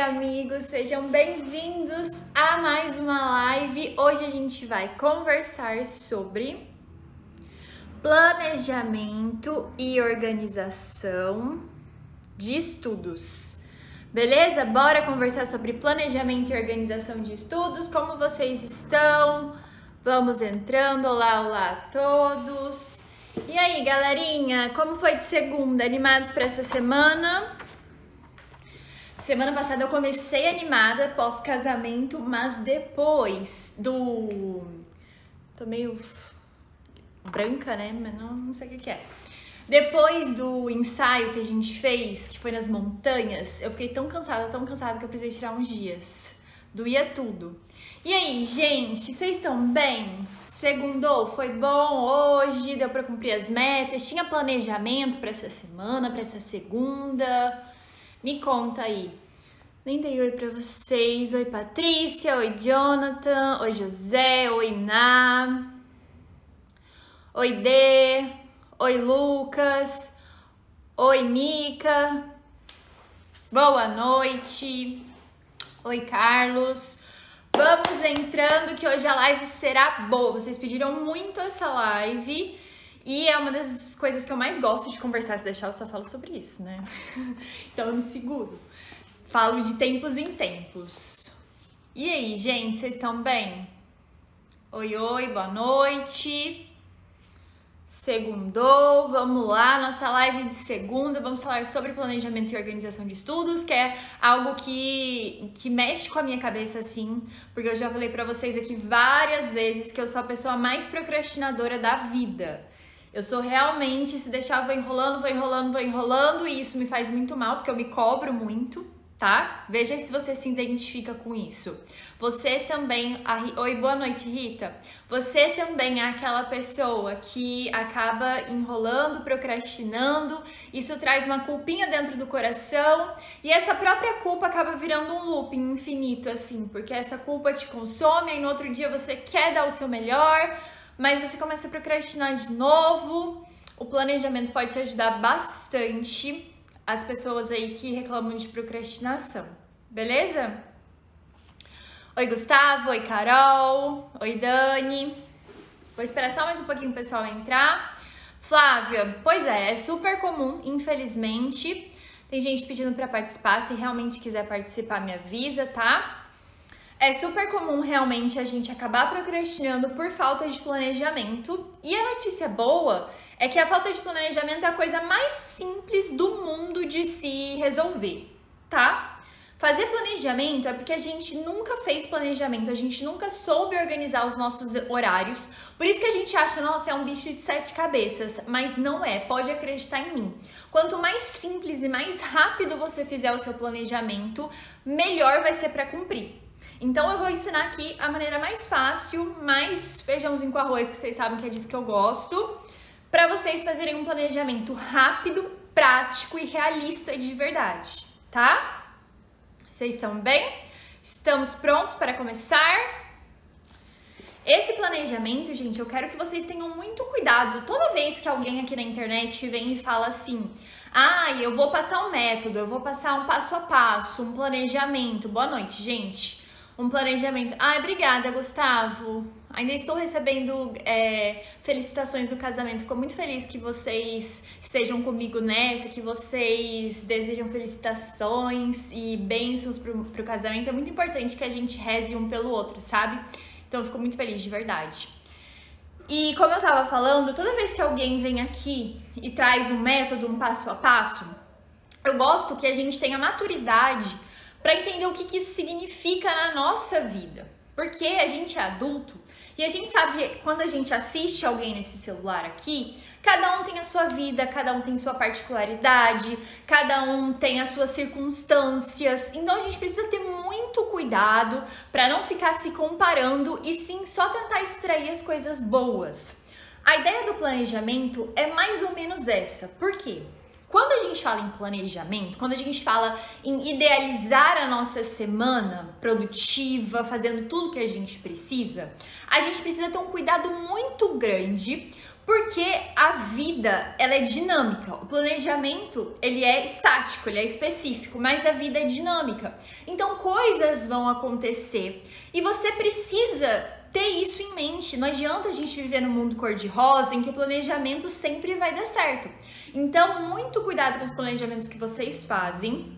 amigos, sejam bem-vindos a mais uma live. Hoje a gente vai conversar sobre planejamento e organização de estudos. Beleza? Bora conversar sobre planejamento e organização de estudos. Como vocês estão? Vamos entrando. Olá, olá a todos. E aí, galerinha, como foi de segunda? Animados para essa semana? Semana passada eu comecei animada pós-casamento, mas depois do... Tô meio branca, né? Mas não sei o que é. Depois do ensaio que a gente fez, que foi nas montanhas, eu fiquei tão cansada que eu precisei tirar uns dias. Doía tudo. E aí, gente, vocês estão bem? Segundou? Foi bom hoje? Deu pra cumprir as metas? Tinha planejamento pra essa semana, pra essa segunda? Me conta aí. Nem dei oi pra vocês. Oi, Patrícia. Oi, Jonathan. Oi, José. Oi, Ná. Oi, Dê. Oi, Lucas. Oi, Mica. Boa noite. Oi, Carlos. Vamos entrando que hoje a live será boa. Vocês pediram muito essa live. E é uma das coisas que eu mais gosto de conversar. Se deixar, eu só falo sobre isso, né? Então eu me seguro. Falo de tempos em tempos. E aí, gente, vocês estão bem? Oi, oi, boa noite. Segundou, vamos lá. Nossa live de segunda, vamos falar sobre planejamento e organização de estudos, que é algo que mexe com a minha cabeça, assim, porque eu já falei pra vocês aqui várias vezes que eu sou a pessoa mais procrastinadora da vida. Eu sou realmente, se deixar, vou enrolando, e isso me faz muito mal, porque eu me cobro muito, tá? Veja se você se identifica com isso. Você também... Oi, boa noite, Rita. Você também é aquela pessoa que acaba enrolando, procrastinando, isso traz uma culpinha dentro do coração, e essa própria culpa acaba virando um looping infinito, assim, porque essa culpa te consome, aí no outro dia você quer dar o seu melhor, mas você começa a procrastinar de novo. O planejamento pode te ajudar bastante, as pessoas aí que reclamam de procrastinação, beleza? Oi, Gustavo, oi, Carol, oi, Dani. Vou esperar só mais um pouquinho o pessoal entrar. Flávia, pois é super comum, infelizmente. Tem gente pedindo para participar, se realmente quiser participar, me avisa, tá? É super comum realmente a gente acabar procrastinando por falta de planejamento. E a notícia boa é que a falta de planejamento é a coisa mais simples do mundo de se resolver, tá? Fazer planejamento é porque a gente nunca fez planejamento, a gente nunca soube organizar os nossos horários. Por isso que a gente acha, nossa, é um bicho de 7 cabeças, mas não é, pode acreditar em mim. Quanto mais simples e mais rápido você fizer o seu planejamento, melhor vai ser para cumprir. Então eu vou ensinar aqui a maneira mais fácil, mais feijãozinho com arroz, que vocês sabem que é disso que eu gosto, para vocês fazerem um planejamento rápido, prático e realista de verdade, tá? Vocês estão bem? Estamos prontos para começar? Esse planejamento, gente, eu quero que vocês tenham muito cuidado. Toda vez que alguém aqui na internet vem e fala assim, eu vou passar um método, eu vou passar um passo a passo, um planejamento. Boa noite, gente. Um planejamento. Obrigada, Gustavo. Ainda estou recebendo felicitações do casamento. Fico muito feliz que vocês estejam comigo nessa, que vocês desejam felicitações e bênçãos pro casamento. É muito importante que a gente reze um pelo outro, sabe? Então eu fico muito feliz, de verdade. E como eu tava falando, toda vez que alguém vem aqui e traz um método, um passo a passo, eu gosto que a gente tenha maturidade para entender o que isso significa na nossa vida. Porque a gente é adulto e a gente sabe que quando a gente assiste alguém nesse celular aqui, cada um tem a sua vida, cada um tem sua particularidade, cada um tem as suas circunstâncias. Então a gente precisa ter muito cuidado para não ficar se comparando e sim só tentar extrair as coisas boas. A ideia do planejamento é mais ou menos essa. Por quê? Quando a gente fala em planejamento, quando a gente fala em idealizar a nossa semana produtiva, fazendo tudo que a gente precisa ter um cuidado muito grande, Porque a vida, ela é dinâmica. O planejamento, ele é estático, ele é específico, mas a vida é dinâmica. Então, coisas vão acontecer e você precisa ter isso em mente. Não adianta a gente viver num mundo cor-de-rosa em que o planejamento sempre vai dar certo. Então, muito cuidado com os planejamentos que vocês fazem,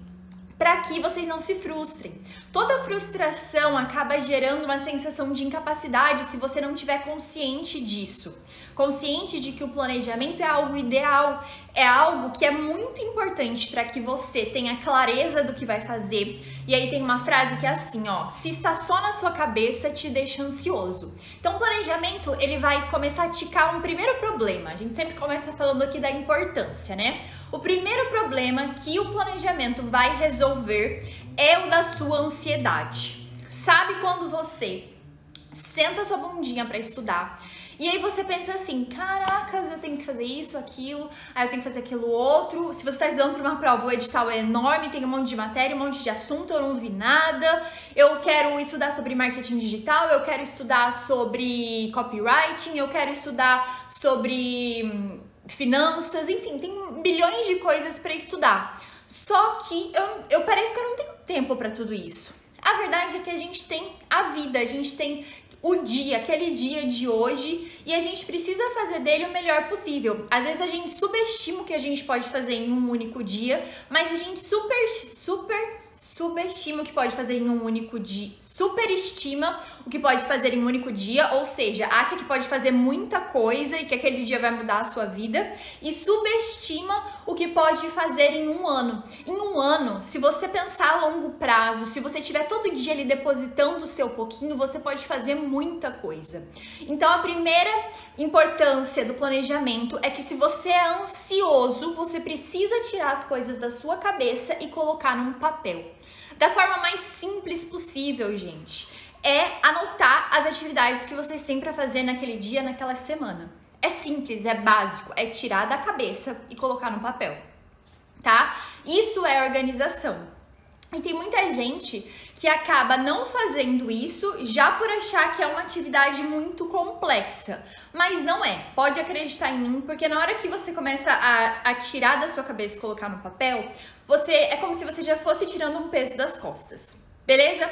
para que vocês não se frustrem. Toda frustração acaba gerando uma sensação de incapacidade se você não estiver consciente disso. Consciente de que o planejamento é algo ideal, é algo que é muito importante para que você tenha clareza do que vai fazer. E aí tem uma frase que é assim, ó: se está só na sua cabeça, te deixa ansioso. Então o planejamento, ele vai começar a ticar um primeiro problema. A gente sempre começa falando aqui da importância, né? O primeiro problema que o planejamento vai resolver é o da sua ansiedade. Sabe quando você senta sua bundinha para estudar e aí você pensa assim, caracas, eu tenho que fazer isso, aquilo, aí eu tenho que fazer aquilo outro. Se você está estudando para uma prova, o edital é enorme, tem um monte de matéria, um monte de assunto, eu não vi nada. Eu quero estudar sobre marketing digital, eu quero estudar sobre copywriting, eu quero estudar sobre finanças, enfim, tem bilhões de coisas para estudar. Só que eu parece que eu não tenho tempo para tudo isso. A verdade é que a gente tem a vida, a gente tem o dia, aquele dia de hoje, e a gente precisa fazer dele o melhor possível. Às vezes a gente subestima o que a gente pode fazer em um único dia, mas a gente subestima o que pode fazer em um único dia, superestima o que pode fazer em um único dia, ou seja, acha que pode fazer muita coisa e que aquele dia vai mudar a sua vida, e subestima o que pode fazer em um ano. Em um ano, se você pensar a longo prazo, se você estiver todo dia ali depositando o seu pouquinho, você pode fazer muita coisa. Então a primeira importância do planejamento é que se você é ansioso, você precisa tirar as coisas da sua cabeça e colocar num papel. Da forma mais simples possível, gente, é anotar as atividades que vocês têm para fazer naquele dia, naquela semana. É simples, é básico, é tirar da cabeça e colocar no papel, tá? Isso é organização. E tem muita gente que acaba não fazendo isso já por achar que é uma atividade muito complexa, mas não é. Pode acreditar em mim, porque na hora que você começa a tirar da sua cabeça e colocar no papel, é como se você já fosse tirando um peso das costas, beleza?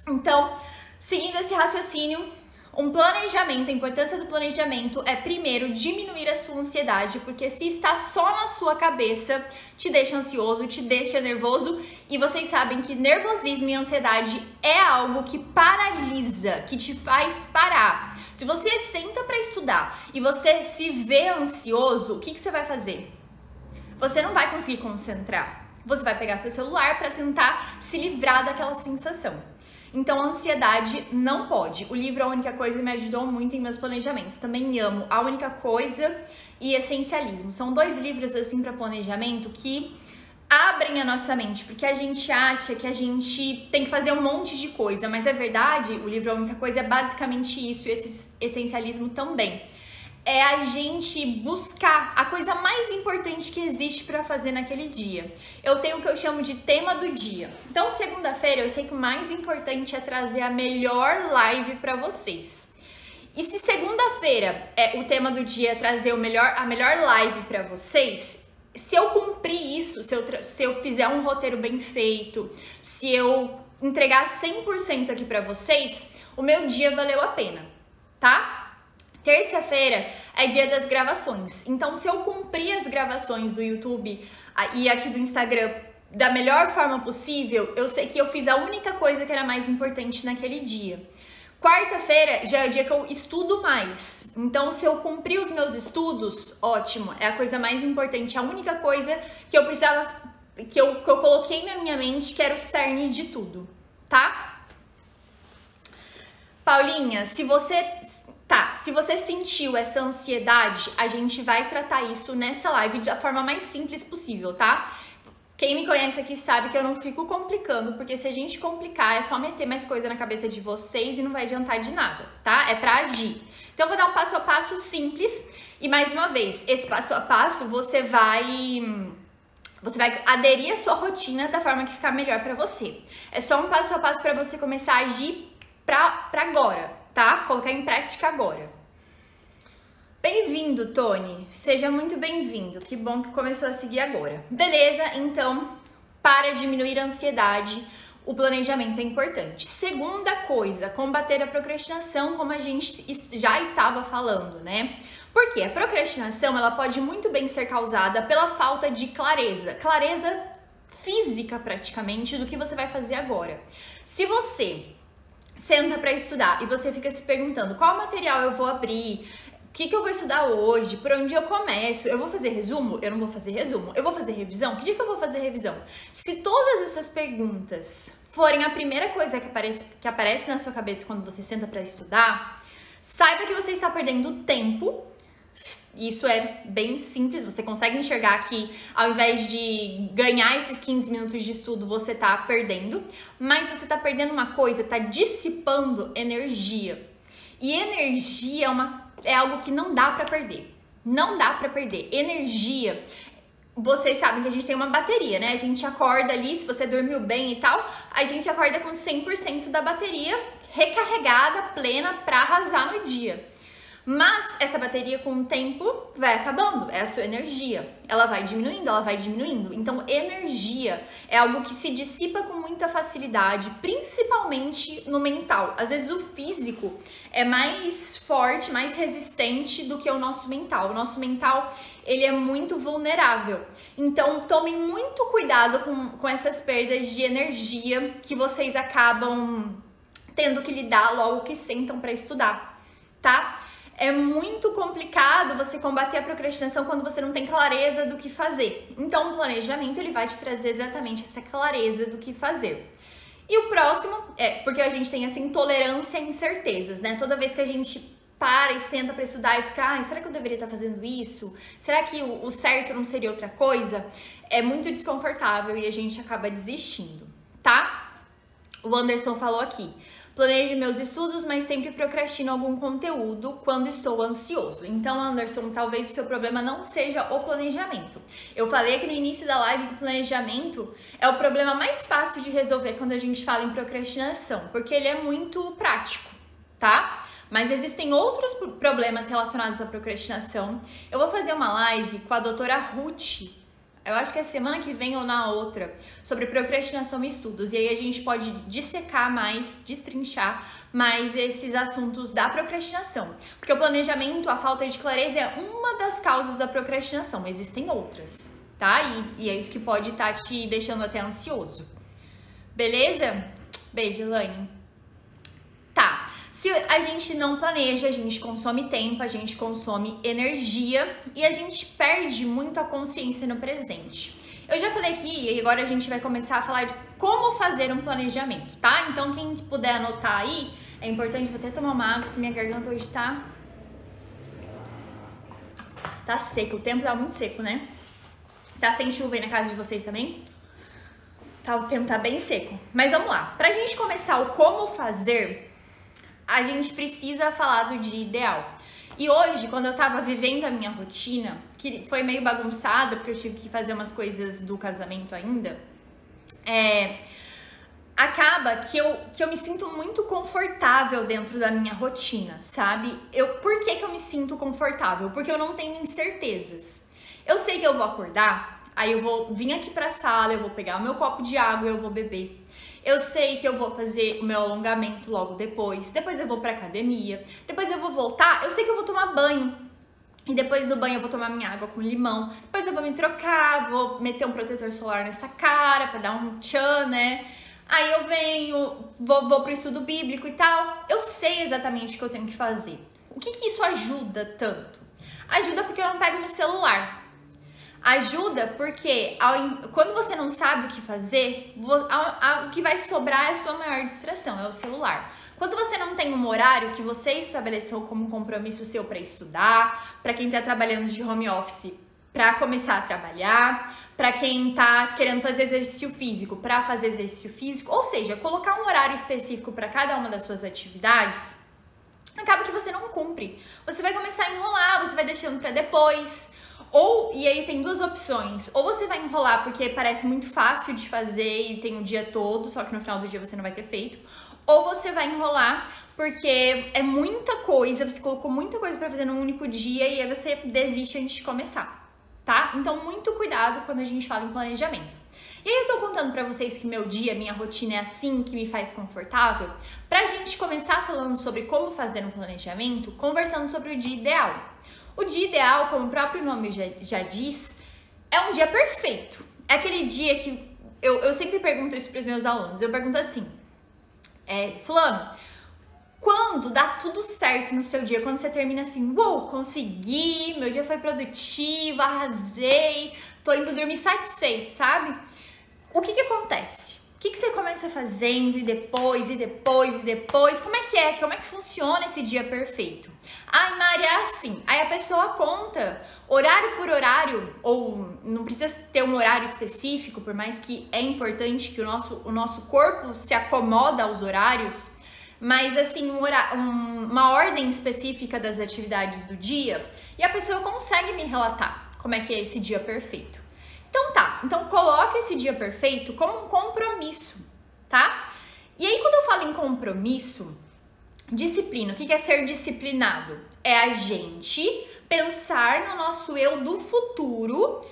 Então, seguindo esse raciocínio, um planejamento, a importância do planejamento é, primeiro, diminuir a sua ansiedade, porque se está só na sua cabeça, te deixa ansioso, te deixa nervoso, e vocês sabem que nervosismo e ansiedade é algo que paralisa, que te faz parar. Se você senta para estudar e você se vê ansioso, o que você vai fazer? Você não vai conseguir concentrar. Você vai pegar seu celular para tentar se livrar daquela sensação. Então, ansiedade não pode. O livro A Única Coisa me ajudou muito em meus planejamentos. Também amo A Única Coisa e Essencialismo. São dois livros, assim, para planejamento que abrem a nossa mente, porque a gente acha que a gente tem que fazer um monte de coisa, mas é verdade, o livro A Única Coisa é basicamente isso, e esse Essencialismo também. É a gente buscar a coisa mais importante que existe para fazer naquele dia. Eu tenho o que eu chamo de tema do dia. Então, segunda-feira, eu sei que o mais importante é trazer a melhor live para vocês. E se segunda-feira o tema do dia é trazer a melhor live para vocês, se eu cumprir isso, se eu fizer um roteiro bem feito, se eu entregar 100% aqui para vocês, o meu dia valeu a pena, tá? Terça-feira é dia das gravações, então se eu cumprir as gravações do YouTube e aqui do Instagram da melhor forma possível, eu sei que eu fiz a única coisa que era mais importante naquele dia. Quarta-feira já é o dia que eu estudo mais, então se eu cumprir os meus estudos, ótimo, é a coisa mais importante, a única coisa que eu precisava, que eu coloquei na minha mente, que era o cerne de tudo, tá? Paulinha, se você sentiu essa ansiedade, a gente vai tratar isso nessa live da forma mais simples possível, tá? Quem me conhece aqui sabe que eu não fico complicando, porque se a gente complicar, é só meter mais coisa na cabeça de vocês e não vai adiantar de nada, tá? É pra agir. Então, eu vou dar um passo a passo simples e, mais uma vez, esse passo a passo você vai aderir à sua rotina da forma que ficar melhor pra você. É só um passo a passo pra você começar a agir pra agora, tá? Colocar em prática agora. Bem-vindo, Tony. Seja muito bem-vindo. Que bom que começou a seguir agora. Beleza? Então, para diminuir a ansiedade, o planejamento é importante. Segunda coisa, combater a procrastinação, como a gente já estava falando, né? Porque a procrastinação, ela pode muito bem ser causada pela falta de clareza. Clareza física, praticamente, do que você vai fazer agora. Se você senta para estudar e você fica se perguntando qual material eu vou abrir, o que eu vou estudar hoje, por onde eu começo, eu vou fazer resumo? Eu não vou fazer resumo. Eu vou fazer revisão? Que dia que eu vou fazer revisão? Se todas essas perguntas forem a primeira coisa que aparece na sua cabeça quando você senta para estudar, saiba que você está perdendo tempo. Isso é bem simples, você consegue enxergar que ao invés de ganhar esses 15 minutos de estudo, você tá perdendo, mas você tá perdendo uma coisa, tá dissipando energia. E energia é algo que não dá pra perder. Não dá pra perder. Energia, vocês sabem que a gente tem uma bateria, né? A gente acorda ali, se você dormiu bem e tal, a gente acorda com 100% da bateria recarregada, plena, pra arrasar no dia. Mas essa bateria com o tempo vai acabando, é a sua energia. Ela vai diminuindo, ela vai diminuindo. Então, energia é algo que se dissipa com muita facilidade, principalmente no mental. Às vezes o físico é mais forte, mais resistente do que o nosso mental. O nosso mental, ele é muito vulnerável. Então, tomem muito cuidado com essas perdas de energia que vocês acabam tendo que lidar logo que sentam para estudar, tá? É muito complicado você combater a procrastinação quando você não tem clareza do que fazer. Então, o planejamento, ele vai te trazer exatamente essa clareza do que fazer. E o próximo porque a gente tem essa intolerância a incertezas, né? Toda vez que a gente para e senta para estudar e fica, será que eu deveria estar fazendo isso? Será que o certo não seria outra coisa? É muito desconfortável e a gente acaba desistindo, tá? O Anderson falou aqui. Planejo meus estudos, mas sempre procrastino algum conteúdo quando estou ansioso. Então, Anderson, talvez o seu problema não seja o planejamento. Eu falei aqui no início da live que o planejamento é o problema mais fácil de resolver quando a gente fala em procrastinação, porque ele é muito prático, tá? Mas existem outros problemas relacionados à procrastinação. Eu vou fazer uma live com a doutora Ruth, eu acho que é semana que vem ou na outra, sobre procrastinação e estudos. E aí a gente pode dissecar mais, destrinchar mais esses assuntos da procrastinação. Porque o planejamento, a falta de clareza é uma das causas da procrastinação. Existem outras, tá? E é isso que pode estar te deixando até ansioso. Beleza? Beijo, Elaine. Tá. Se a gente não planeja, a gente consome tempo, a gente consome energia e a gente perde muito a consciência no presente. Eu já falei aqui e agora a gente vai começar a falar de como fazer um planejamento, tá? Então quem puder anotar aí, é importante, vou até tomar uma água, porque minha garganta hoje tá seco, o tempo tá muito seco, né? Tá sem chuva aí na casa de vocês também? O tempo tá bem seco. Mas vamos lá, pra gente começar o como fazer, a gente precisa falar do dia ideal. E hoje, quando eu tava vivendo a minha rotina, que foi meio bagunçada, porque eu tive que fazer umas coisas do casamento ainda, acaba que eu me sinto muito confortável dentro da minha rotina, sabe? Por que eu me sinto confortável? Porque eu não tenho incertezas. Eu sei que eu vou acordar, aí eu vou vir aqui pra sala, eu vou pegar o meu copo de água e eu vou beber. Eu sei que eu vou fazer o meu alongamento logo depois eu vou pra academia, depois eu vou voltar, eu sei que eu vou tomar banho. E depois do banho eu vou tomar minha água com limão, depois eu vou me trocar, vou meter um protetor solar nessa cara pra dar um tchan, né? Aí eu venho, vou pro estudo bíblico e tal. Eu sei exatamente o que eu tenho que fazer. O que isso ajuda tanto? Ajuda porque eu não pego no celular. Ajuda porque quando você não sabe o que fazer, o que vai sobrar é a sua maior distração, é o celular. Quando você não tem um horário que você estabeleceu como compromisso seu para estudar, para quem tá trabalhando de home office, para começar a trabalhar, para quem tá querendo fazer exercício físico, para fazer exercício físico, ou seja, colocar um horário específico para cada uma das suas atividades, acaba que você não cumpre. Você vai começar a enrolar, você vai deixando para depois. E aí tem duas opções, ou você vai enrolar porque parece muito fácil de fazer e tem o dia todo, só que no final do dia você não vai ter feito, ou você vai enrolar porque é muita coisa, você colocou muita coisa pra fazer num único dia e aí você desiste antes de começar, tá? Então, muito cuidado quando a gente fala em planejamento. E aí eu tô contando pra vocês que meu dia, minha rotina é assim, que me faz confortável, pra gente começar falando sobre como fazer um planejamento, conversando sobre o dia ideal. O dia ideal, como o próprio nome já diz, é um dia perfeito. É aquele dia que eu sempre pergunto isso pros meus alunos. Eu pergunto assim, fulano, quando dá tudo certo no seu dia, quando você termina assim, uou, consegui, meu dia foi produtivo, arrasei, tô indo dormir satisfeito, sabe? O que acontece? O que você começa fazendo e depois, como é que é? Como é que funciona esse dia perfeito? Ai, Mari, é assim. Aí a pessoa conta horário por horário, ou não precisa ter um horário específico, por mais que é importante que o nosso corpo se acomoda aos horários, mas assim, uma ordem específica das atividades do dia, e a pessoa consegue me relatar como é que é esse dia perfeito. Então tá, então coloca esse dia perfeito como um compromisso, tá? E aí quando eu falo em compromisso, disciplina, o que é ser disciplinado? É a gente pensar no nosso eu do futuro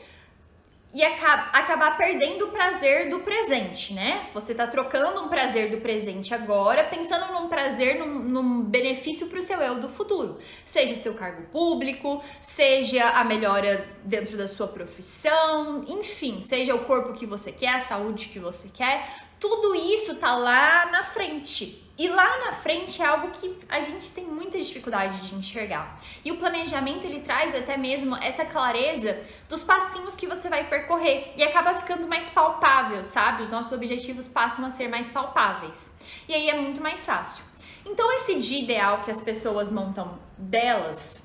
e acabar perdendo o prazer do presente, né? Você tá trocando um prazer do presente agora, pensando num prazer, num benefício pro seu eu do futuro. Seja o seu cargo público, seja a melhora dentro da sua profissão, enfim, seja o corpo que você quer, a saúde que você quer, tudo isso tá lá na frente. E lá na frente é algo que a gente tem muita dificuldade de enxergar. E o planejamento, ele traz até mesmo essa clareza dos passinhos que você vai percorrer. E acaba ficando mais palpável, sabe? Os nossos objetivos passam a ser mais palpáveis. E aí é muito mais fácil. Então esse dia ideal que as pessoas montam delas,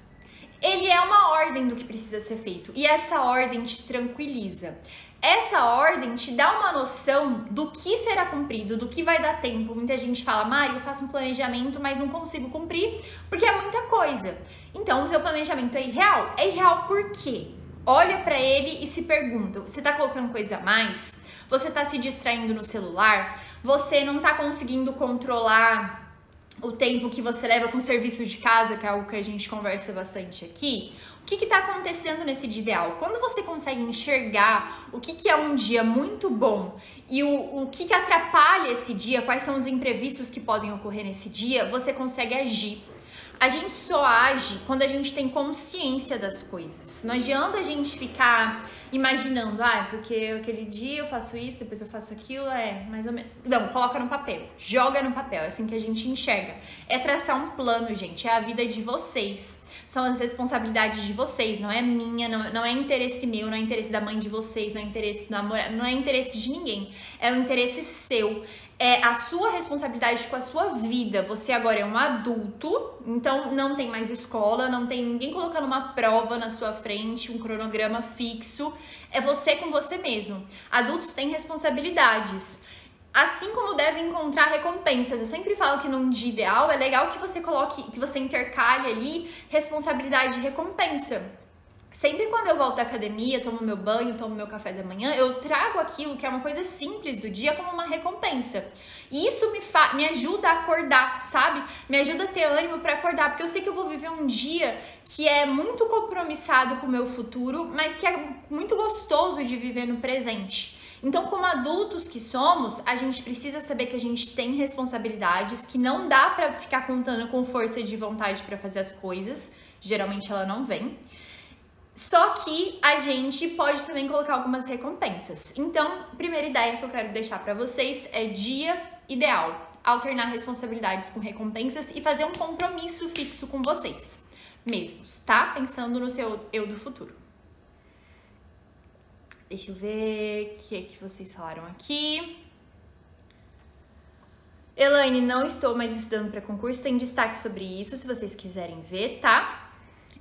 ele é uma ordem do que precisa ser feito. E essa ordem te tranquiliza. Essa ordem te dá uma noção do que será cumprido, do que vai dar tempo. Muita gente fala, Mari, eu faço um planejamento, mas não consigo cumprir porque é muita coisa. Então, o seu planejamento é irreal? É irreal por quê? Olha pra ele e se pergunta, você tá colocando coisa a mais? Você tá se distraindo no celular? Você não tá conseguindo controlar o tempo que você leva com serviços de casa, que é algo que a gente conversa bastante aqui? O que está acontecendo nesse dia ideal? Quando você consegue enxergar o que é um dia muito bom e o que atrapalha esse dia, quais são os imprevistos que podem ocorrer nesse dia, você consegue agir. A gente só age quando a gente tem consciência das coisas. Não adianta a gente ficar imaginando, porque aquele dia eu faço isso, depois eu faço aquilo, mais ou menos. Não, coloca no papel, joga no papel, é assim que a gente enxerga. É traçar um plano, gente, é a vida de vocês. São as responsabilidades de vocês, não é minha, não é interesse meu, não é interesse da mãe de vocês, não é interesse do namorado, não é interesse de ninguém. É o interesse seu. É a sua responsabilidade com a sua vida. Você agora é um adulto, então não tem mais escola, não tem ninguém colocando uma prova na sua frente, um cronograma fixo. É você com você mesmo. Adultos têm responsabilidades. Assim como devem encontrar recompensas. Eu sempre falo que num dia ideal é legal que você coloque, que você intercale ali responsabilidade e recompensa. Sempre quando eu volto da academia, tomo meu banho, tomo meu café da manhã, eu trago aquilo que é uma coisa simples do dia como uma recompensa. E isso me ajuda a acordar, sabe? Me ajuda a ter ânimo para acordar, porque eu sei que eu vou viver um dia que é muito compromissado com o meu futuro, mas que é muito gostoso de viver no presente. Então, como adultos que somos, a gente precisa saber que a gente tem responsabilidades, que não dá pra ficar contando com força de vontade pra fazer as coisas. Geralmente ela não vem. Só que a gente pode também colocar algumas recompensas. Então, a primeira ideia que eu quero deixar pra vocês é dia ideal. Alternar responsabilidades com recompensas e fazer um compromisso fixo com vocês mesmos, tá? Pensando no seu eu do futuro. Deixa eu ver o que vocês falaram aqui. Elaine, não estou mais estudando para concurso, tem destaque sobre isso, se vocês quiserem ver, tá?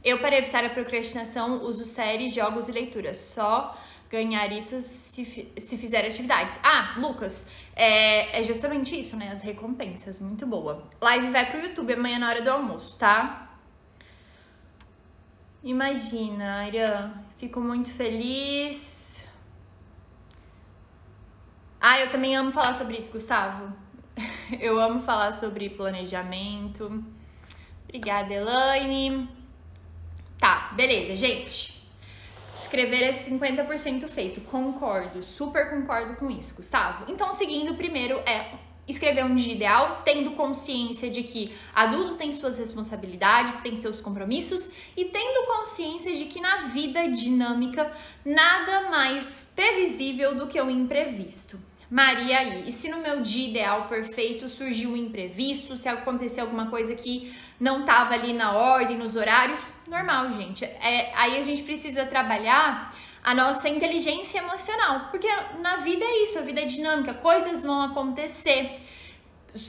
Eu, para evitar a procrastinação, uso séries, jogos e leituras. Só ganhar isso se fizer atividades. Ah, Lucas, é justamente isso, né? As recompensas, muito boa. Live vai pro YouTube amanhã na hora do almoço, tá? Imagina, Irã, fico muito feliz. Ah, eu também amo falar sobre isso, Gustavo. Eu amo falar sobre planejamento. Obrigada, Elaine. Tá, beleza, gente. Escrever é 50% feito. Concordo, super concordo com isso, Gustavo. Então, seguindo, primeiro é escrever um dia ideal, tendo consciência de que adulto tem suas responsabilidades, tem seus compromissos e tendo consciência de que na vida dinâmica nada mais previsível do que o imprevisto. Maria aí, e se no meu dia ideal perfeito surgiu um imprevisto, se acontecer alguma coisa que não tava ali na ordem, nos horários, normal, gente. Aí a gente precisa trabalhar a nossa inteligência emocional, porque na vida é isso, a vida é dinâmica, coisas vão acontecer,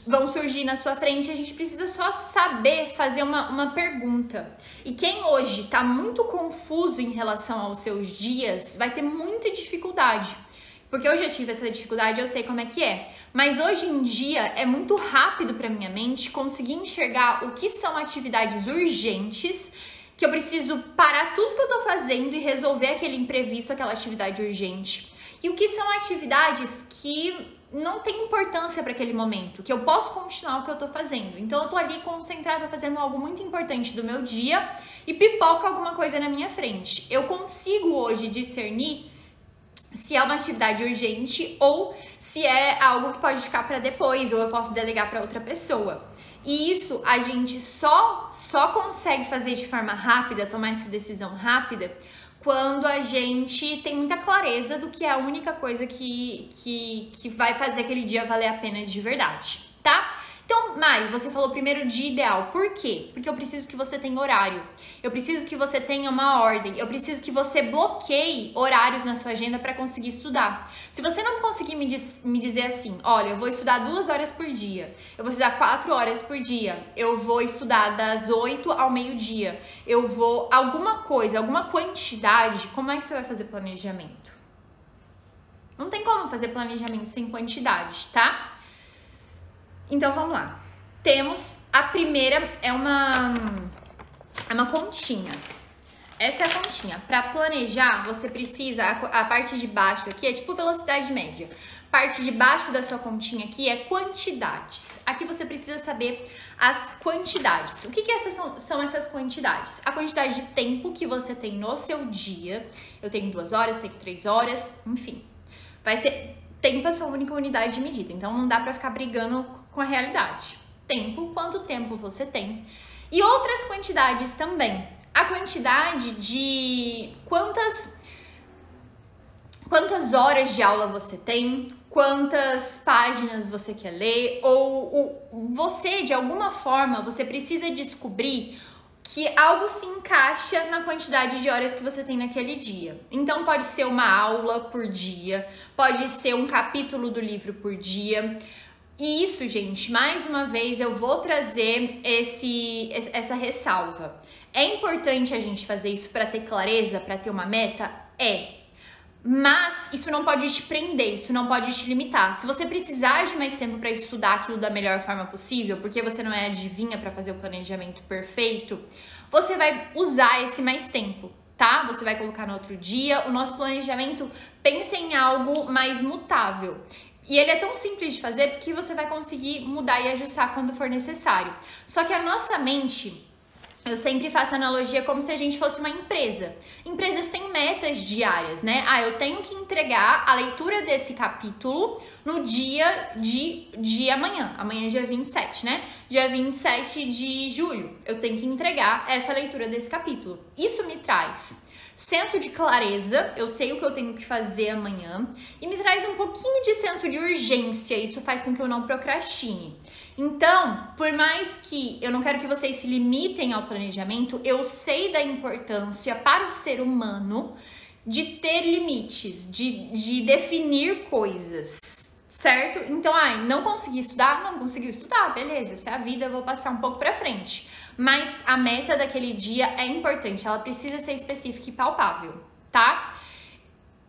vão surgir na sua frente, a gente precisa só saber fazer uma pergunta. E quem hoje tá muito confuso em relação aos seus dias, vai ter muita dificuldade. Porque eu já tive essa dificuldade, eu sei como é que é. Mas hoje em dia é muito rápido para minha mente conseguir enxergar o que são atividades urgentes, que eu preciso parar tudo que eu tô fazendo e resolver aquele imprevisto, aquela atividade urgente. E o que são atividades que não tem importância para aquele momento, que eu posso continuar o que eu tô fazendo. Então eu tô ali concentrada fazendo algo muito importante do meu dia e pipoca alguma coisa na minha frente. Eu consigo hoje discernir se é uma atividade urgente ou se é algo que pode ficar para depois ou eu posso delegar para outra pessoa. E isso a gente só consegue fazer de forma rápida, tomar essa decisão rápida, quando a gente tem muita clareza do que é a única coisa que vai fazer aquele dia valer a pena de verdade, tá? Então, Mari, você falou primeiro dia ideal. Por quê? Porque eu preciso que você tenha horário. Eu preciso que você tenha uma ordem. Eu preciso que você bloqueie horários na sua agenda para conseguir estudar. Se você não conseguir me dizer assim, olha, eu vou estudar 2 horas por dia, eu vou estudar 4 horas por dia, eu vou estudar das 8 ao meio-dia, eu vou alguma coisa, alguma quantidade, como é que você vai fazer planejamento? Não tem como fazer planejamento sem quantidade, tá? Então, vamos lá. Temos a primeira, é uma continha. Essa é a continha. Para planejar, você precisa, a parte de baixo aqui é tipo velocidade média. Parte de baixo da sua continha aqui é quantidades. Aqui você precisa saber as quantidades. O que são essas quantidades? A quantidade de tempo que você tem no seu dia. Eu tenho 2 horas, tenho 3 horas, enfim. Vai ser... Tempo é a sua única unidade de medida, então não dá pra ficar brigando com a realidade. Tempo, quanto tempo você tem. E outras quantidades também. A quantidade de quantas horas de aula você tem, quantas páginas você quer ler, ou você, de alguma forma, você precisa descobrir que algo se encaixa na quantidade de horas que você tem naquele dia. Então pode ser uma aula por dia, pode ser um capítulo do livro por dia. E isso, gente, mais uma vez eu vou trazer essa ressalva. É importante a gente fazer isso para ter clareza, para ter uma meta? É. Mas isso não pode te prender, isso não pode te limitar. Se você precisar de mais tempo para estudar aquilo da melhor forma possível, porque você não é adivinha para fazer o planejamento perfeito, você vai usar esse mais tempo, tá? Você vai colocar no outro dia. O nosso planejamento pensa em algo mais mutável. E ele é tão simples de fazer porque você vai conseguir mudar e ajustar quando for necessário. Só que a nossa mente... Eu sempre faço analogia como se a gente fosse uma empresa. Empresas têm metas diárias, né? Eu tenho que entregar a leitura desse capítulo no dia de amanhã. Amanhã é dia 27, né? Dia 27 de julho. Eu tenho que entregar essa leitura desse capítulo. Isso me traz senso de clareza, eu sei o que eu tenho que fazer amanhã, e me traz um pouquinho de senso de urgência. Isso faz com que eu não procrastine. Então, por mais que eu não quero que vocês se limitem ao planejamento, eu sei da importância para o ser humano de ter limites, de definir coisas, certo? Então, não consegui estudar? Não conseguiu estudar, beleza, essa é a vida, eu vou passar um pouco pra frente. Mas a meta daquele dia é importante, ela precisa ser específica e palpável, tá?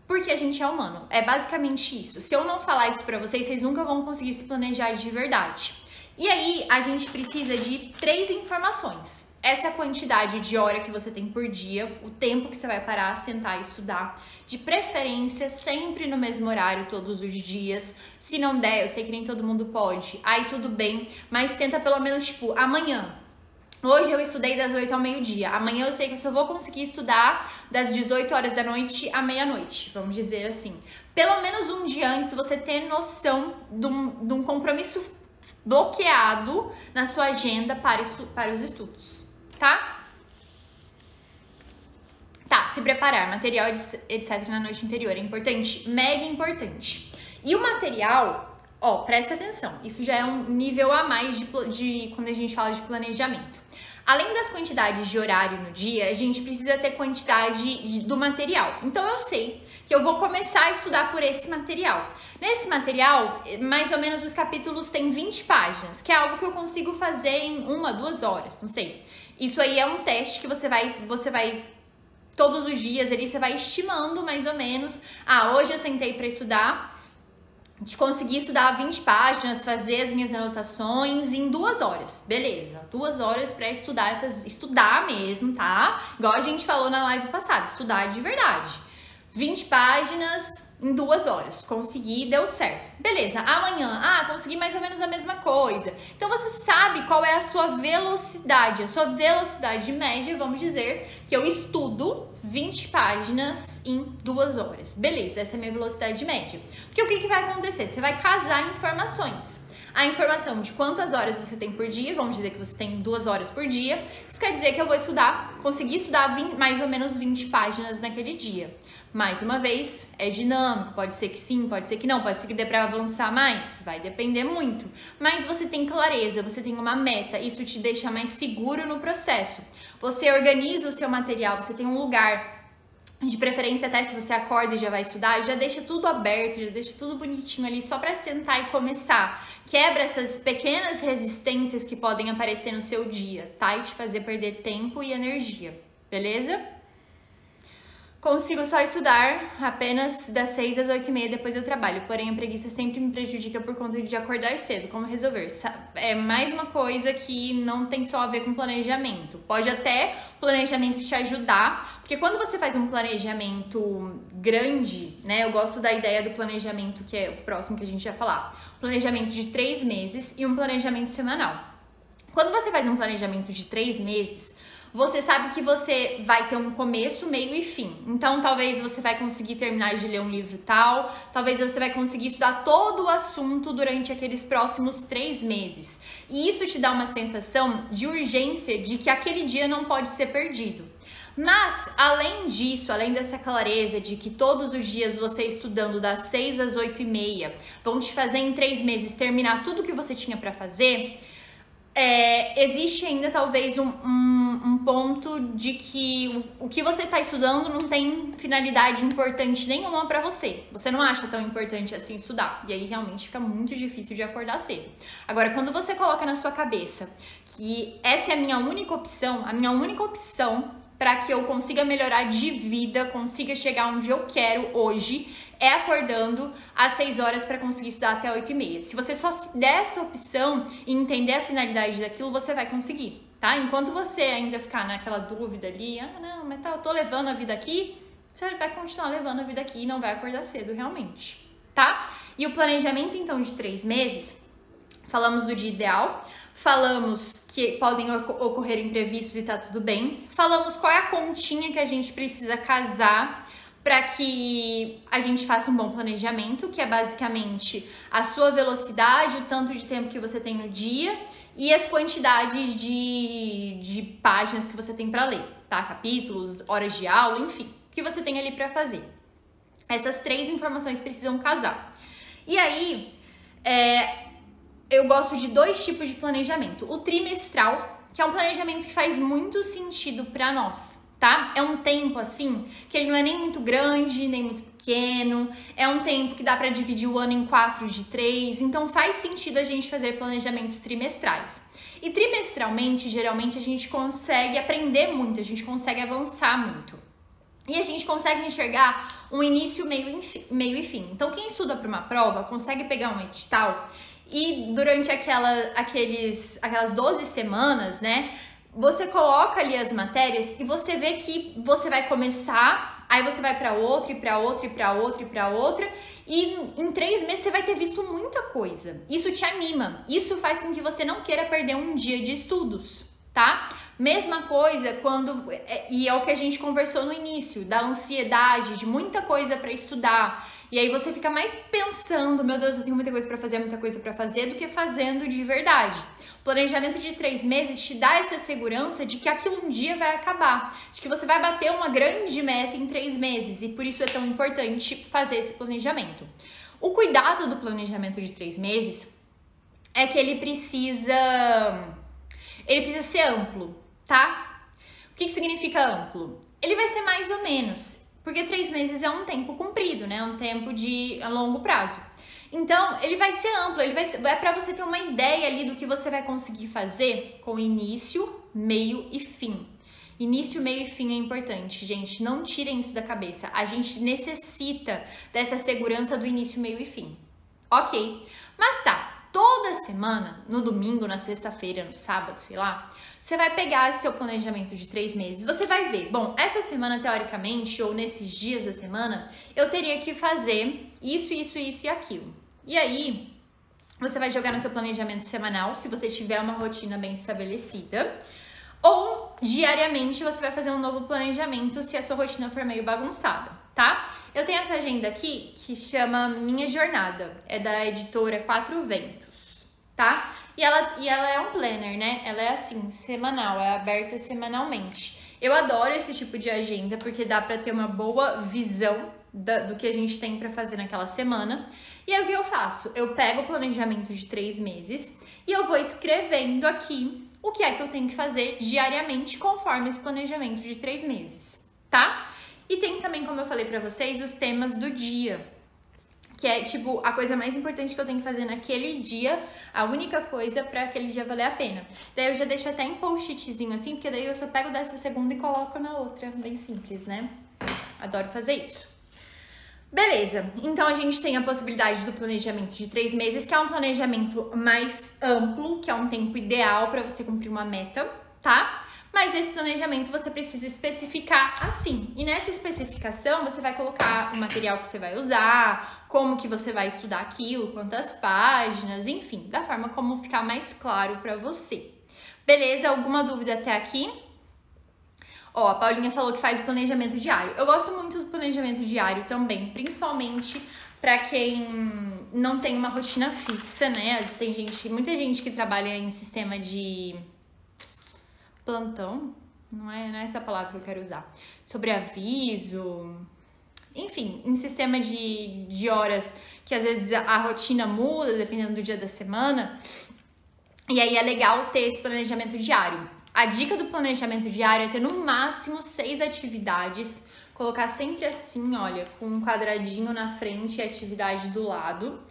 Porque a gente é humano, é basicamente isso. Se eu não falar isso pra vocês, vocês nunca vão conseguir se planejar de verdade. E aí, a gente precisa de 3 informações. Essa é a quantidade de hora que você tem por dia, o tempo que você vai parar, sentar e estudar. De preferência, sempre no mesmo horário, todos os dias. Se não der, eu sei que nem todo mundo pode, aí tudo bem, mas tenta pelo menos, tipo, amanhã. Hoje eu estudei das 8 ao meio-dia. Amanhã eu sei que eu só vou conseguir estudar das 18 horas da noite à meia-noite, vamos dizer assim. Pelo menos um dia antes você ter noção de um compromisso bloqueado na sua agenda para os estudos, tá? Tá, se preparar, material, etc. na noite anterior, é importante? Mega importante. E o material, ó, presta atenção, isso já é um nível a mais de quando a gente fala de planejamento. Além das quantidades de horário no dia, a gente precisa ter quantidade do material. Então eu sei que eu vou começar a estudar por esse material. Nesse material, mais ou menos os capítulos têm 20 páginas, que é algo que eu consigo fazer em 1, 2 horas, não sei. Isso aí é um teste que você vai todos os dias ali, você vai estimando mais ou menos. Ah, hoje eu sentei para estudar, de conseguir estudar 20 páginas, fazer as minhas anotações em 2 horas. Beleza, 2 horas para estudar mesmo, tá? Igual a gente falou na live passada, estudar de verdade. 20 páginas em 2 horas. Consegui, deu certo. Beleza, amanhã, consegui mais ou menos a mesma coisa. Então você sabe qual é a sua velocidade. A sua velocidade média, vamos dizer, que eu estudo 20 páginas em 2 horas. Beleza, essa é a minha velocidade média. Porque o que vai acontecer? Você vai casar informações. A informação de quantas horas você tem por dia, vamos dizer que você tem 2 horas por dia. Isso quer dizer que eu vou conseguir estudar mais ou menos 20 páginas naquele dia. Mais uma vez, é dinâmico, pode ser que sim, pode ser que não, pode ser que dê para avançar mais, vai depender muito. Mas você tem clareza, você tem uma meta, isso te deixa mais seguro no processo. Você organiza o seu material, você tem um lugar, de preferência até se você acorda e já vai estudar, já deixa tudo aberto, já deixa tudo bonitinho ali só para sentar e começar. Quebra essas pequenas resistências que podem aparecer no seu dia, tá? E te fazer perder tempo e energia, beleza? Consigo só estudar apenas das 6 às 8h30, depois eu trabalho. Porém, a preguiça sempre me prejudica por conta de acordar cedo. Como resolver? É mais uma coisa que não tem só a ver com planejamento. Pode até o planejamento te ajudar, porque quando você faz um planejamento grande, né? Eu gosto da ideia do planejamento, que é o próximo que a gente vai falar. Planejamento de 3 meses e um planejamento semanal. Quando você faz um planejamento de 3 meses, você sabe que você vai ter um começo, meio e fim. Então, talvez você vai conseguir terminar de ler um livro tal, talvez você vai conseguir estudar todo o assunto durante aqueles próximos 3 meses. E isso te dá uma sensação de urgência, de que aquele dia não pode ser perdido. Mas, além disso, além dessa clareza de que todos os dias você estudando das 6 às 8h30 vão te fazer em 3 meses terminar tudo que você tinha para fazer, existe ainda talvez um ponto de que o que você está estudando não tem finalidade importante nenhuma para você. Você não acha tão importante assim estudar. E aí realmente fica muito difícil de acordar cedo. Agora, quando você coloca na sua cabeça que essa é a minha única opção para que eu consiga melhorar de vida, consiga chegar onde eu quero hoje, é acordando às 6 horas para conseguir estudar até 8h30. Se você só se der essa opção e entender a finalidade daquilo, você vai conseguir, tá? Enquanto você ainda ficar naquela dúvida ali, não, mas eu tô levando a vida aqui, você vai continuar levando a vida aqui e não vai acordar cedo realmente, tá? E o planejamento, então, de 3 meses, falamos do dia ideal, falamos que podem ocorrer imprevistos e tá tudo bem, falamos qual é a continha que a gente precisa casar para que a gente faça um bom planejamento, que é basicamente a sua velocidade, o tanto de tempo que você tem no dia e as quantidades de páginas que você tem para ler, tá? Capítulos, horas de aula, enfim, o que você tem ali para fazer. Essas 3 informações precisam casar. E aí, eu gosto de 2 tipos de planejamento. O trimestral, que é um planejamento que faz muito sentido para nós, tá? É um tempo assim que ele não é nem muito grande, nem muito pequeno. É um tempo que dá para dividir o ano em 4 de 3. Então faz sentido a gente fazer planejamentos trimestrais. E trimestralmente, geralmente a gente consegue aprender muito, a gente consegue avançar muito. E a gente consegue enxergar um início, meio e fim. Então quem estuda para uma prova consegue pegar um edital e durante aquelas 12 semanas, né, você coloca ali as matérias e você vê que você vai começar, aí você vai para outra, e para outra, e para outra, e para outra, e em 3 meses você vai ter visto muita coisa. Isso te anima, isso faz com que você não queira perder um dia de estudos, tá? Mesma coisa quando, e é o que a gente conversou no início, da ansiedade, de muita coisa para estudar. E aí você fica mais pensando, meu Deus, eu tenho muita coisa para fazer, do que fazendo de verdade. Planejamento de 3 meses te dá essa segurança de que aquilo um dia vai acabar, de que você vai bater uma grande meta em 3 meses, e por isso é tão importante fazer esse planejamento. O cuidado do planejamento de 3 meses é que ele precisa ser amplo, tá? O que significa amplo? Ele vai ser mais ou menos, porque 3 meses é um tempo comprido, né? Um tempo a longo prazo. Então, ele vai ser amplo, é para você ter uma ideia ali do que você vai conseguir fazer com início, meio e fim. Início, meio e fim é importante, gente. Não tirem isso da cabeça. A gente necessita dessa segurança do início, meio e fim. Ok? Mas tá, toda semana, no domingo, na sexta-feira, no sábado, sei lá, você vai pegar seu planejamento de 3 meses. Você vai ver, bom, essa semana, teoricamente, ou nesses dias da semana, eu teria que fazer isso, isso, isso e aquilo. E aí, você vai jogar no seu planejamento semanal, se você tiver uma rotina bem estabelecida, ou diariamente você vai fazer um novo planejamento se a sua rotina for meio bagunçada, tá? Eu tenho essa agenda aqui que chama Minha Jornada, é da editora Quatro Ventos, tá? E ela é um planner, né? Ela é assim, semanal, é aberta semanalmente. Eu adoro esse tipo de agenda porque dá pra ter uma boa visão do que a gente tem pra fazer naquela semana. E aí o que eu faço? Eu pego o planejamento de 3 meses e eu vou escrevendo aqui o que é que eu tenho que fazer diariamente conforme esse planejamento de 3 meses, tá? E tem também, como eu falei pra vocês, os temas do dia, que é tipo a coisa mais importante que eu tenho que fazer naquele dia, a única coisa pra aquele dia valer a pena. Daí eu já deixo até em post-itzinho assim, porque daí eu só pego dessa segunda e coloco na outra, bem simples, né? Adoro fazer isso. Beleza, então a gente tem a possibilidade do planejamento de 3 meses, que é um planejamento mais amplo, que é um tempo ideal para você cumprir uma meta, tá? Mas nesse planejamento você precisa especificar assim. E nessa especificação você vai colocar o material que você vai usar, como que você vai estudar aquilo, quantas páginas, enfim, da forma como ficar mais claro para você. Beleza? Alguma dúvida até aqui? Ó, a Paulinha falou que faz o planejamento diário. Eu gosto muito do planejamento diário também, principalmente para quem não tem uma rotina fixa, né? Tem muita gente que trabalha em sistema de plantão, não é essa palavra que eu quero usar. Sobreaviso, enfim, em sistema de horas que às vezes a rotina muda dependendo do dia da semana. E aí é legal ter esse planejamento diário. A dica do planejamento diário é ter no máximo 6 atividades, colocar sempre assim, olha, com um quadradinho na frente e atividade do lado.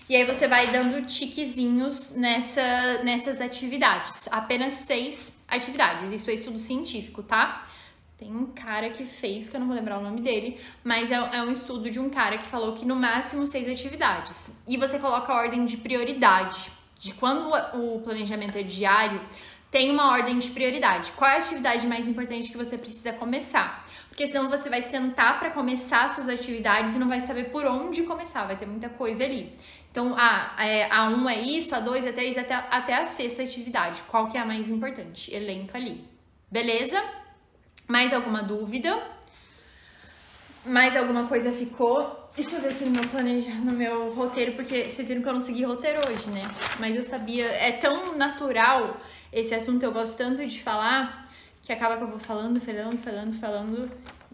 E aí você vai dando tiquezinhos nessas atividades, apenas 6 atividades, isso é estudo científico, tá? Tem um cara que fez, que eu não vou lembrar o nome dele, mas é um estudo de um cara que falou que no máximo 6 atividades. E você coloca a ordem de prioridade, de quando o planejamento é diário, tem uma ordem de prioridade. Qual é a atividade mais importante que você precisa começar? Porque senão você vai sentar para começar suas atividades e não vai saber por onde começar, vai ter muita coisa ali. Então, a 1 é isso, a 2 é 3, até a 6ª atividade. Qual que é a mais importante? Elenca ali. Beleza? Mais alguma dúvida? Mais alguma coisa ficou? Deixa eu ver aqui no meu roteiro, porque vocês viram que eu não segui roteiro hoje, né? Mas eu sabia, é tão natural esse assunto, eu gosto tanto de falar, que acaba que eu vou falando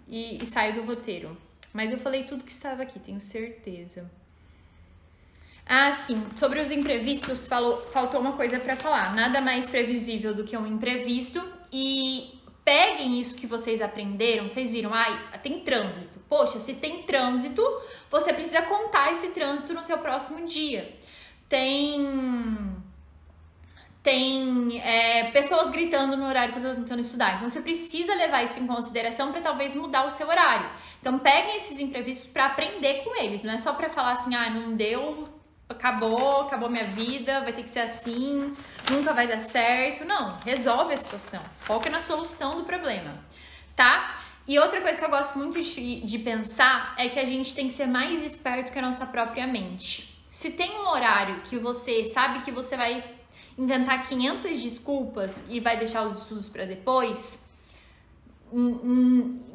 e saio do roteiro. Mas eu falei tudo que estava aqui, tenho certeza. Ah, sim, sobre os imprevistos, faltou uma coisa pra falar. Nada mais previsível do que um imprevisto. E peguem isso que vocês aprenderam, vocês viram, tem trânsito. Poxa, se tem trânsito, você precisa contar esse trânsito no seu próximo dia. Tem pessoas gritando no horário que eu tô tentando estudar. Então, você precisa levar isso em consideração para talvez mudar o seu horário. Então, peguem esses imprevistos para aprender com eles. Não é só para falar assim, não deu, acabou minha vida, vai ter que ser assim, nunca vai dar certo. Não, resolve a situação, foca na solução do problema, tá? E outra coisa que eu gosto muito de pensar é que a gente tem que ser mais esperto que a nossa própria mente. Se tem um horário que você sabe que você vai inventar 500 desculpas e vai deixar os estudos para depois,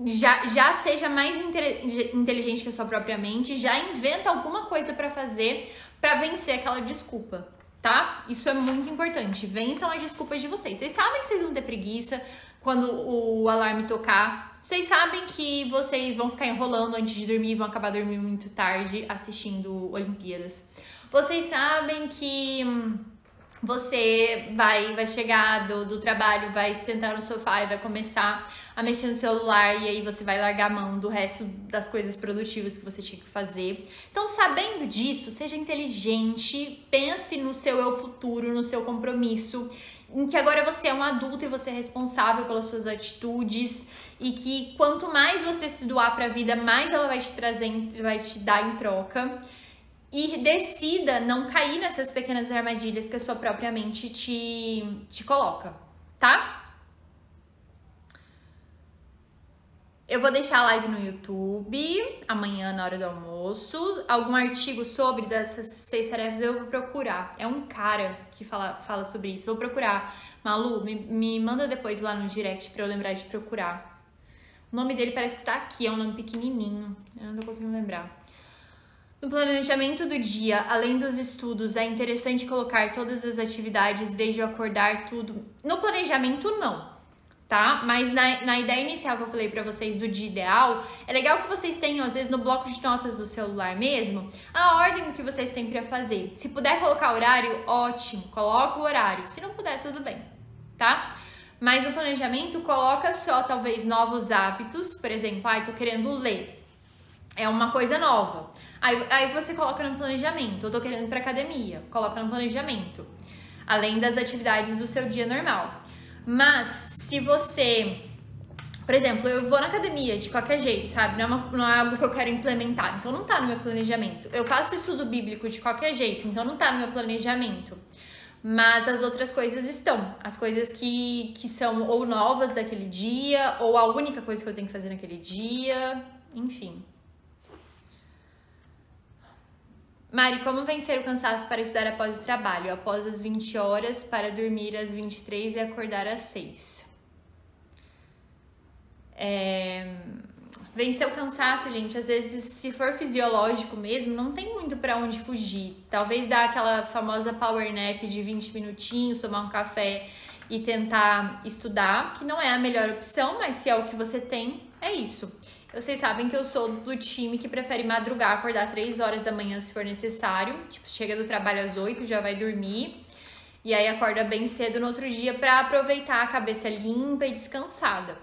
já seja mais inteligente que a sua própria mente, já inventa alguma coisa para fazer para vencer aquela desculpa, tá? Isso é muito importante. Vençam as desculpas de vocês. Vocês sabem que vocês vão ter preguiça quando o alarme tocar. Vocês sabem que vocês vão ficar enrolando antes de dormir e vão acabar dormindo muito tarde assistindo Olimpíadas. Vocês sabem que você vai chegar do trabalho, vai sentar no sofá e vai começar a mexer no celular e aí você vai largar a mão do resto das coisas produtivas que você tinha que fazer. Então, sabendo disso, seja inteligente, pense no seu eu futuro, no seu compromisso, em que agora você é um adulto e você é responsável pelas suas atitudes e que quanto mais você se doar para a vida, mais ela vai te trazer, vai te dar em troca. E decida não cair nessas pequenas armadilhas que a sua própria mente te coloca, tá? Eu vou deixar a live no YouTube amanhã na hora do almoço. Algum artigo sobre dessas 6 tarefas eu vou procurar. É um cara que fala sobre isso. Vou procurar. Malu, me manda depois lá no direct pra eu lembrar de procurar. O nome dele parece que tá aqui, é um nome pequenininho. Eu não tô conseguindo lembrar. No planejamento do dia, além dos estudos, é interessante colocar todas as atividades desde o acordar, tudo. No planejamento, não, tá? Mas na ideia inicial que eu falei pra vocês do dia ideal, é legal que vocês tenham, às vezes, no bloco de notas do celular mesmo, a ordem que vocês têm pra fazer. Se puder colocar horário, ótimo, coloca o horário. Se não puder, tudo bem, tá? Mas no planejamento, coloca só, talvez, novos hábitos. Por exemplo, tô querendo ler. É uma coisa nova. Aí você coloca no planejamento. Eu tô querendo ir pra academia. Coloca no planejamento. Além das atividades do seu dia normal. Mas, se você... Por exemplo, eu vou na academia de qualquer jeito, sabe? Não é algo que eu quero implementar. Então, não tá no meu planejamento. Eu faço estudo bíblico de qualquer jeito. Então, não tá no meu planejamento. Mas as outras coisas estão. As coisas que são ou novas daquele dia, ou a única coisa que eu tenho que fazer naquele dia. Enfim. Mari, como vencer o cansaço para estudar após o trabalho? Após as 20 horas, para dormir às 23 e acordar às 6. Vencer o cansaço, gente, às vezes, se for fisiológico mesmo, não tem muito pra onde fugir. Talvez dar aquela famosa power nap de 20 minutinhos, tomar um café e tentar estudar, que não é a melhor opção, mas se é o que você tem, é isso. Vocês sabem que eu sou do time que prefere madrugar, acordar 3 horas da manhã se for necessário. Tipo, chega do trabalho às 8, já vai dormir. E aí acorda bem cedo no outro dia pra aproveitar a cabeça limpa e descansada.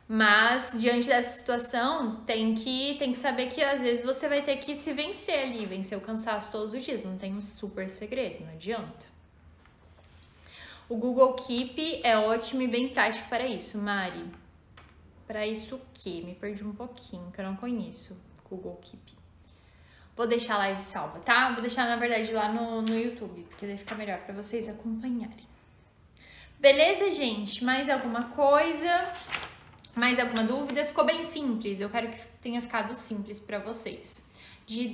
Mas, diante dessa situação, tem que saber que às vezes você vai ter que se vencer ali, vencer o cansaço todos os dias. Não tem um super segredo, não adianta. O Google Keep é ótimo e bem prático para isso, Mari. Para isso o quê? Me perdi um pouquinho, que eu não conheço Google Keep. Vou deixar a live salva, tá? Vou deixar, na verdade, lá no YouTube, porque daí fica melhor para vocês acompanharem. Beleza, gente? Mais alguma coisa? Mais alguma dúvida? Ficou bem simples. Eu quero que tenha ficado simples para vocês. Do dia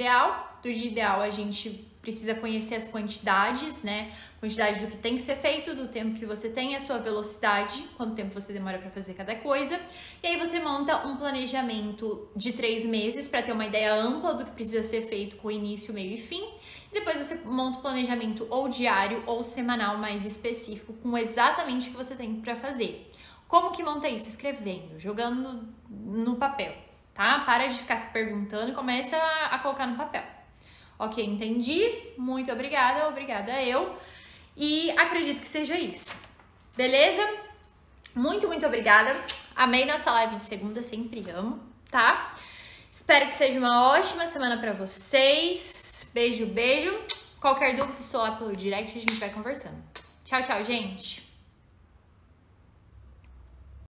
ideal, a gente precisa conhecer as quantidades, né? Quantidade do que tem que ser feito, do tempo que você tem, a sua velocidade, quanto tempo você demora para fazer cada coisa. E aí você monta um planejamento de 3 meses para ter uma ideia ampla do que precisa ser feito com início, meio e fim. E depois você monta um planejamento ou diário ou semanal mais específico, com exatamente o que você tem para fazer. Como que monta isso? Escrevendo, jogando no papel, tá? Para de ficar se perguntando e começa a colocar no papel. Ok, entendi. Muito obrigada, obrigada eu. E acredito que seja isso. Beleza? Muito obrigada. Amei nossa live de segunda, sempre amo, tá? Espero que seja uma ótima semana pra vocês. Beijo. Qualquer dúvida, estou lá pelo direct e a gente vai conversando. Tchau, gente.